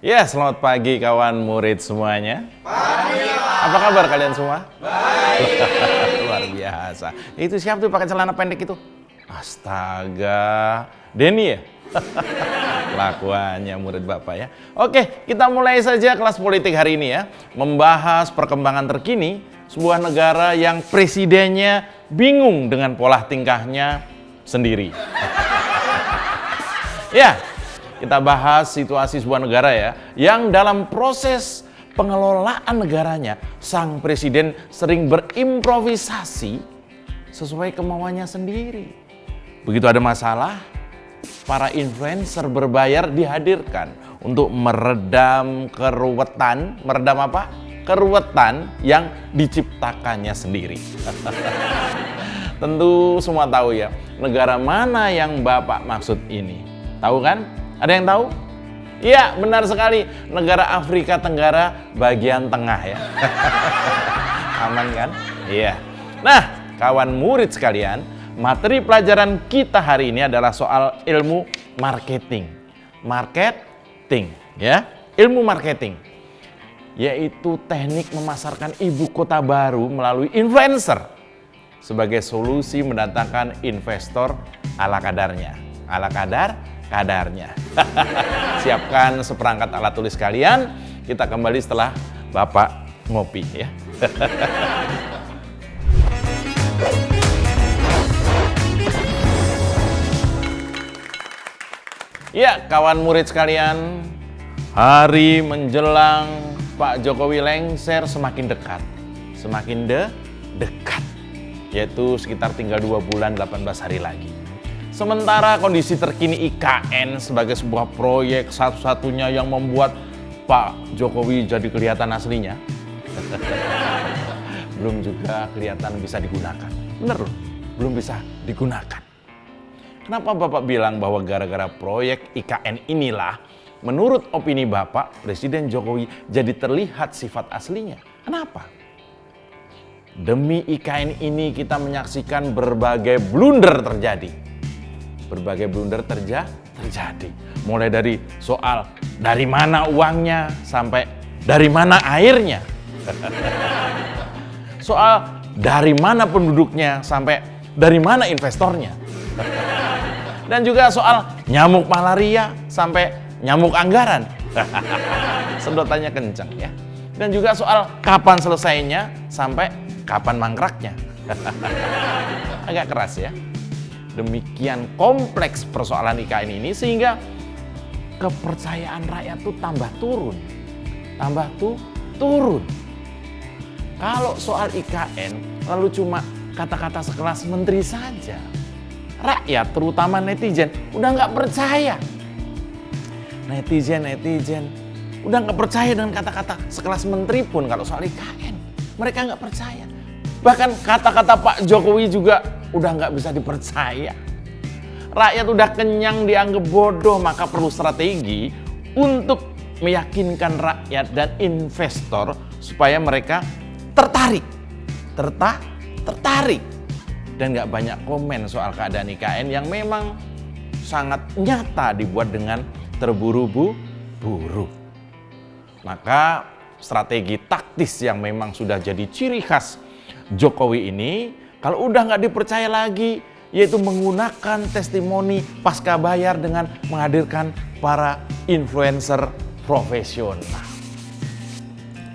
Ya, selamat pagi kawan murid semuanya. Pagi, Pak. Apa kabar kalian semua? Baik. Luar biasa. Itu siapa tuh pakai celana pendek itu? Astaga, Denny ya? Kelakuannya murid Bapak ya. Oke, kita mulai saja kelas politik hari ini ya. Membahas perkembangan terkini sebuah negara yang presidennya bingung dengan pola tingkahnya sendiri. Ya, kita bahas situasi sebuah negara ya, yang dalam proses pengelolaan negaranya, sang presiden sering berimprovisasi sesuai kemauannya sendiri. Begitu ada masalah, para influencer berbayar dihadirkan untuk meredam keruwetan. Meredam apa? Keruwetan yang diciptakannya sendiri. Tentu semua tahu ya, negara mana yang Bapak maksud ini. Tahu kan? Ada yang tahu? Iya, benar sekali. Negara Afrika Tenggara bagian tengah ya. Aman kan? Iya. Nah, kawan murid sekalian, materi pelajaran kita hari ini adalah soal ilmu marketing. Marketing, ya. Ilmu marketing. Yaitu teknik memasarkan ibu kota baru melalui influencer sebagai solusi mendatangkan investor ala kadarnya. Ala kadarnya. Siapkan seperangkat alat tulis kalian. Kita kembali setelah Bapak ngopi ya. Ya, kawan murid sekalian, hari menjelang Pak Jokowi lengser semakin dekat. Semakin dekat. Yaitu sekitar tinggal 2 bulan 18 hari lagi. Sementara kondisi terkini IKN sebagai sebuah proyek satu-satunya yang membuat Pak Jokowi jadi kelihatan aslinya, belum juga kelihatan bisa digunakan. Bener loh, belum bisa digunakan. Kenapa Bapak bilang bahwa gara-gara proyek IKN inilah, menurut opini Bapak, Presiden Jokowi jadi terlihat sifat aslinya? Kenapa? Demi IKN ini kita menyaksikan berbagai blunder terjadi. Berbagai blunder terjadi. Mulai dari soal dari mana uangnya sampai dari mana airnya. Soal dari mana penduduknya sampai dari mana investornya. Dan juga soal nyamuk malaria sampai nyamuk anggaran. Sedotannya kencang ya. Dan juga soal kapan selesainya sampai kapan mangkraknya. Agak keras ya. Demikian kompleks persoalan IKN ini sehingga kepercayaan rakyat tuh tambah turun. Turun. Kalau soal IKN lalu cuma kata-kata sekelas menteri saja. Rakyat terutama netizen udah nggak percaya. Netizen udah nggak percaya dengan kata-kata sekelas menteri pun kalau soal IKN. Mereka nggak percaya. Bahkan kata-kata Pak Jokowi juga udah nggak bisa dipercaya. Rakyat udah kenyang dianggap bodoh, maka perlu strategi untuk meyakinkan rakyat dan investor supaya mereka tertarik. Dan nggak banyak komen soal keadaan IKN yang memang sangat nyata dibuat dengan terburu-buru. Maka strategi taktis yang memang sudah jadi ciri khas Jokowi ini, kalau udah nggak dipercaya lagi, yaitu menggunakan testimoni pasca bayar dengan menghadirkan para influencer profesional.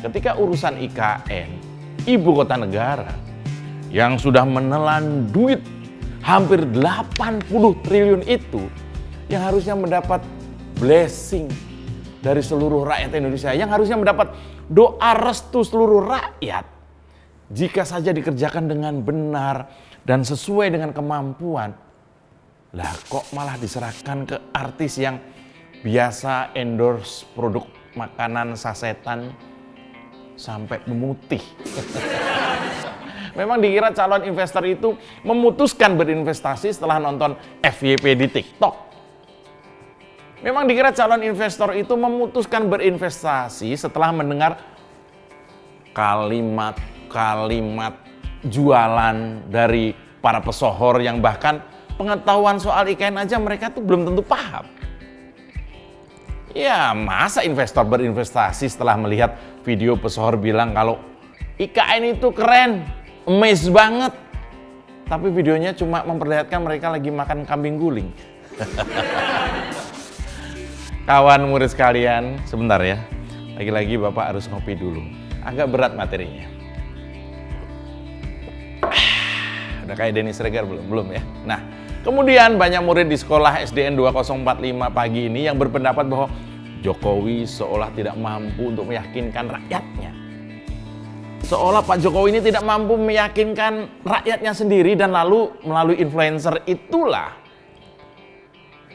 Ketika urusan IKN, ibu kota negara, yang sudah menelan duit hampir 80 triliun itu, yang harusnya mendapat blessing dari seluruh rakyat Indonesia, yang harusnya mendapat doa restu seluruh rakyat, jika saja dikerjakan dengan benar dan sesuai dengan kemampuan, lah kok malah diserahkan ke artis yang biasa endorse produk makanan sasetan sampai memutih. Memang dikira calon investor itu memutuskan berinvestasi setelah nonton FYP di TikTok. Memang dikira calon investor itu memutuskan berinvestasi setelah mendengar kalimat jualan dari para pesohor yang bahkan pengetahuan soal IKN aja mereka tuh belum tentu paham. Ya, masa investor berinvestasi setelah melihat video pesohor bilang kalau IKN itu keren, amazed banget. Tapi videonya cuma memperlihatkan mereka lagi makan kambing guling. Kawan murid sekalian, sebentar ya. Lagi-lagi Bapak harus ngopi dulu. Agak berat materinya. Udah kayak Denny Sregar belum? Belum ya? Nah, kemudian banyak murid di sekolah SDN 2045 pagi ini yang berpendapat bahwa Jokowi seolah tidak mampu untuk meyakinkan rakyatnya. Seolah Pak Jokowi ini tidak mampu meyakinkan rakyatnya sendiri dan lalu melalui influencer itulah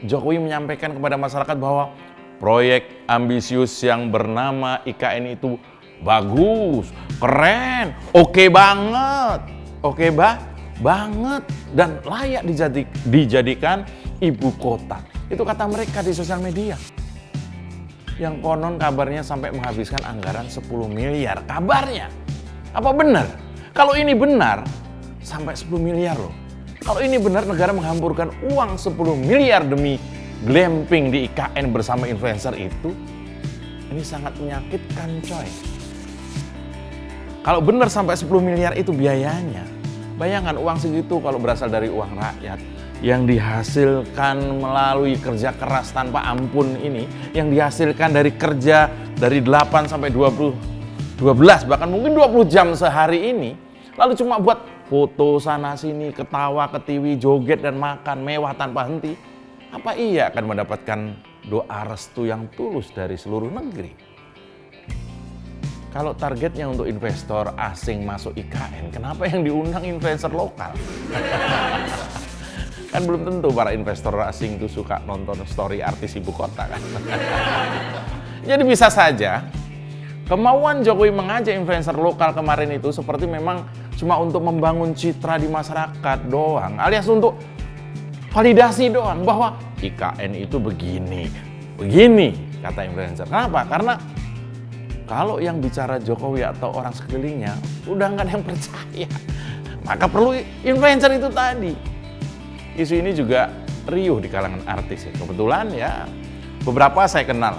Jokowi menyampaikan kepada masyarakat bahwa proyek ambisius yang bernama IKN itu bagus, keren, oke banget, banget dan layak dijadikan ibu kota. Itu kata mereka di sosial media. Yang konon kabarnya sampai menghabiskan anggaran 10 miliar. Kabarnya. Apa benar? Kalau ini benar, sampai 10 miliar loh. Kalau ini benar, negara menghamburkan uang 10 miliar demi glamping di IKN bersama influencer itu, ini sangat menyakitkan coy. Kalau benar sampai 10 miliar itu biayanya, bayangkan uang segitu kalau berasal dari uang rakyat yang dihasilkan melalui kerja keras tanpa ampun ini, yang dihasilkan dari kerja dari 8 sampai 12 bahkan mungkin 20 jam sehari ini, lalu cuma buat foto sana sini, ketawa, ketiwi, joget dan makan mewah tanpa henti. Apa iya akan mendapatkan doa restu yang tulus dari seluruh negeri? Kalau targetnya untuk investor asing masuk IKN, kenapa yang diundang influencer lokal? Kan belum tentu para investor asing itu suka nonton story artis ibu kota kan. Jadi bisa saja kemauan Jokowi mengajak influencer lokal kemarin itu seperti memang cuma untuk membangun citra di masyarakat doang, alias untuk validasi doang bahwa IKN itu begini kata influencer. Kenapa? Karena kalau yang bicara Jokowi atau orang sekelilingnya udah nggak ada yang percaya, maka perlu influencer itu tadi. Isu ini juga riuh di kalangan artis ya. Kebetulan ya beberapa saya kenal.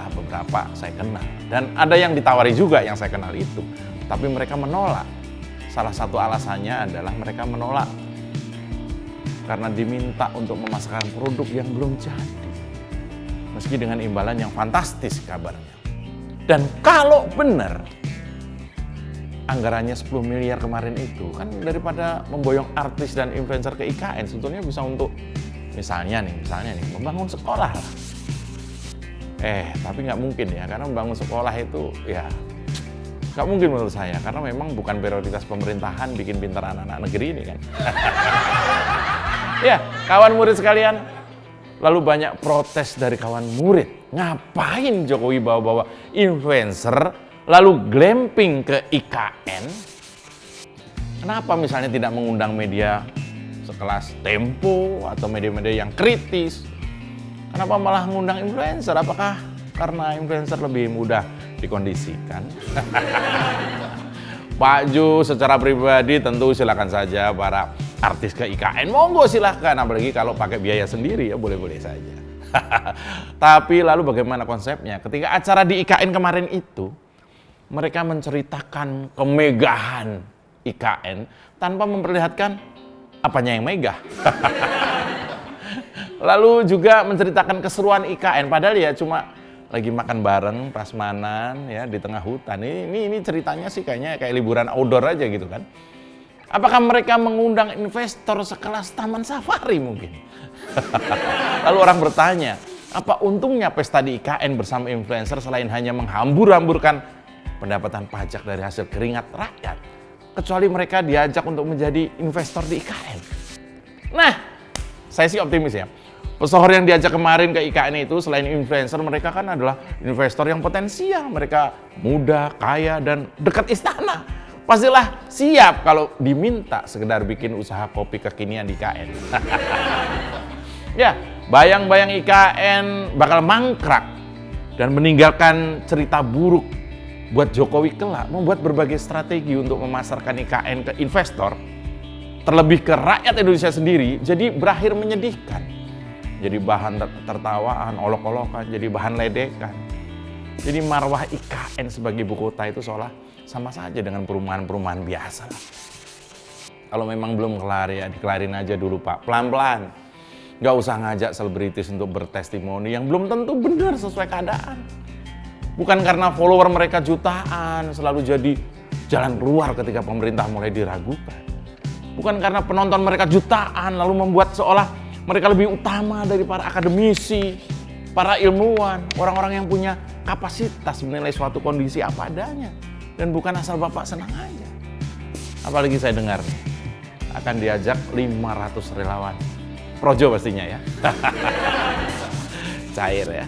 Dan ada yang ditawari juga yang saya kenal itu. Tapi mereka menolak. Salah satu alasannya adalah mereka menolak karena diminta untuk memasarkan produk yang belum jadi. Meski dengan imbalan yang fantastis kabarnya. Dan kalau benar anggarannya 10 miliar kemarin itu, kan daripada memboyong artis dan influencer ke IKN, sebetulnya bisa untuk misalnya nih, membangun sekolah lah. Tapi nggak mungkin ya, karena membangun sekolah itu ya nggak mungkin menurut saya, karena memang bukan prioritas pemerintahan bikin pintar anak-anak negeri ini kan. Ya, kawan murid sekalian, lalu banyak protes dari kawan murid. Ngapain Jokowi bawa-bawa influencer lalu glamping ke IKN? Kenapa misalnya tidak mengundang media sekelas Tempo atau media-media yang kritis? Kenapa malah mengundang influencer? Apakah karena influencer lebih mudah dikondisikan? Pak Ju secara pribadi tentu silakan saja para artis ke IKN, monggo silahkan, apalagi kalau pakai biaya sendiri ya boleh-boleh saja. Tapi lalu bagaimana konsepnya? Ketika acara di IKN kemarin itu, mereka menceritakan kemegahan IKN tanpa memperlihatkan apanya yang megah. Lalu juga menceritakan keseruan IKN, padahal ya cuma lagi makan bareng, prasmanan ya di tengah hutan. Ini ceritanya sih kayaknya kayak liburan outdoor aja gitu kan. Apakah mereka mengundang investor sekelas Taman Safari mungkin? Lalu orang bertanya, apa untungnya pesta di IKN bersama influencer selain hanya menghambur-hamburkan pendapatan pajak dari hasil keringat rakyat, kecuali mereka diajak untuk menjadi investor di IKN. Nah, saya sih optimis ya. Pesohor yang diajak kemarin ke IKN itu selain influencer, mereka kan adalah investor yang potensial. Mereka muda, kaya, dan dekat istana. Pastilah siap kalau diminta sekedar bikin usaha kopi kekinian di IKN. Ya, bayang-bayang IKN bakal mangkrak dan meninggalkan cerita buruk buat Jokowi kelak, membuat berbagai strategi untuk memasarkan IKN ke investor, terlebih ke rakyat Indonesia sendiri, jadi berakhir menyedihkan. Jadi bahan tertawaan, olok-olokan, jadi bahan ledekan. Jadi marwah IKN sebagai ibu kota itu seolah sama saja dengan perumahan-perumahan biasa lah. Kalau memang belum kelar ya dikelarin aja dulu Pak, pelan-pelan. Nggak usah ngajak selebritis untuk bertestimoni yang belum tentu benar sesuai keadaan. Bukan karena follower mereka jutaan selalu jadi jalan keluar ketika pemerintah mulai diragukan. Bukan karena penonton mereka jutaan lalu membuat seolah mereka lebih utama dari para akademisi, para ilmuwan, orang-orang yang punya kapasitas menilai suatu kondisi apa adanya. Dan bukan asal Bapak senang aja. Apalagi saya dengar akan diajak 500 relawan. Projo pastinya ya. Cair ya.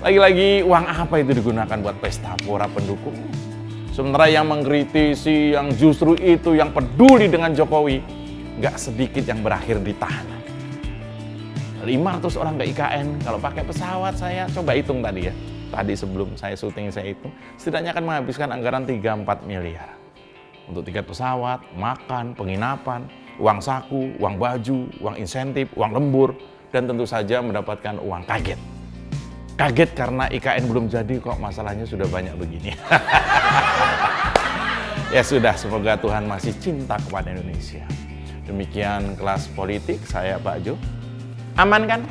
Lagi-lagi uang apa itu digunakan buat pesta pora pendukung? Sementara yang mengkritisi, yang justru itu yang peduli dengan Jokowi, nggak sedikit yang berakhir di tahanan. 500 orang ke IKN, kalau pakai pesawat saya coba hitung tadi ya. Tadi sebelum saya syuting saya hitung, setidaknya akan menghabiskan anggaran 3-4 miliar. Untuk tiket pesawat, makan, penginapan, uang saku, uang baju, uang insentif, uang lembur, dan tentu saja mendapatkan uang kaget. Kaget karena IKN belum jadi kok masalahnya sudah banyak begini. Ya sudah, semoga Tuhan masih cinta kepada Indonesia. Demikian kelas politik, saya Pak Jo. Aman kan?